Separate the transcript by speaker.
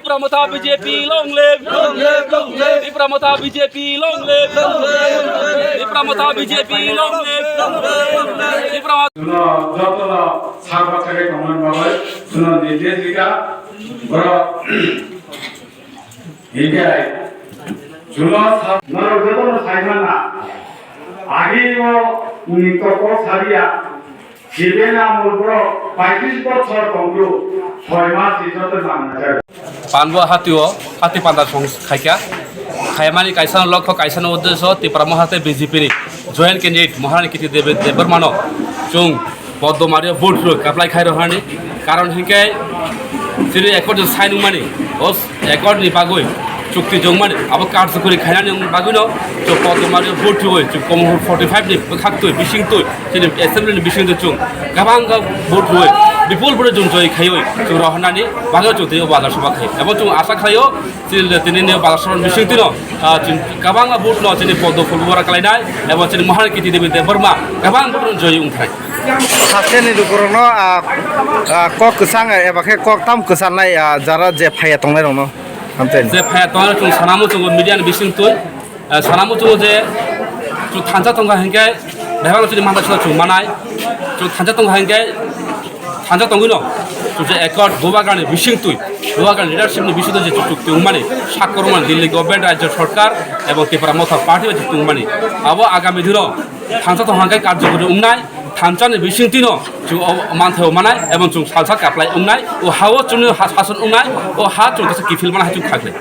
Speaker 1: Pramata BJP long live, Pramata BJP long live, Pramata BJP long live,
Speaker 2: যতটা ছাড়বা থেকে কমান বাবাই শুনো নিজে দিকা বড় হিগাই শুনো নর যতটা সাইমান না আগেও নিতক সারিয়া জীবেনা মূলপুর 35 বছর কমরু 6 মাস ইজতে নামনা যায়
Speaker 1: পানবো হাতি পান্ডা খাইকা খাইমানি কাইসান লক্ষ্য কাইসান উদ্দেশ্য ত্রিপুরা হাতে বিজেপি জয়েন্ট ক্যান্ডিডেট মহারানী কীর্তি দেববর্মান চুং পদ্মমারিয়া ভোট কাপলাই খাই রহানি কারণ হিংকে সিরি একর্ড সাইন মানি ওস একর্ডনি বাগৈ চুক্তি জংমানি আবার কার্যকরী খাইনানি বাগৈনো চুং পদ্মমারিয়া ভোট হই চুং কম 45 नि খাকতই বিশিংতই সিনি অ্যাসেম্বলিনি বিশিংতই চুং গাবাং ভোট হই বিপুল বড় জং জয় খাইoi চুং রহনানি বাগৈ চুং দেও বাজার সভা খাই এবং চুং আশা খাইও তিনি বাজার সভা বিশিংতিনো গাবাং ভোট ন সিনি পদ্ম ফুলবরা কালাইনাই এবং সিনি মহারানী কীর্তি দেববর্মা গাবাং ভোট জয় উংথাই
Speaker 3: সাসেनि दुखुरनो कक कसang एबा के कक ताम कसानाय जारा जे फाया तंनाय रनो हमते
Speaker 1: जे फाया तंनाय चुं सानामु चुं मिडियानि बिसिंतुय सानामु चुं जे चुं थांजा तंगा हेंगे बेहाल चुं मानदा चुं मानाय चुं थांजा तंगा हेंगे थांजा तंगिनो चुं जे एकर्ड गोबागानि बिसिंतुय गोबागानि लिडारशिपनि बिसिंतुय जे चुक्ति उमानि साकरमान दिल्ली गभर्नमेंट राज्य सरकार এবং ত্রিপুরা মথা পার্টি চুক্তি উমানি আবো আগামী দিন থাংসা তহাঙ্গাই কার্যকরী উমনাই থামচানি বিশিংতিনো চুং মানথায় উমানাই এবং চুং সালসা কাপলাই উমনাই ও হাও চুং শাসন উমনাই ও হা চুং কিফিল মানা চুং খাগলে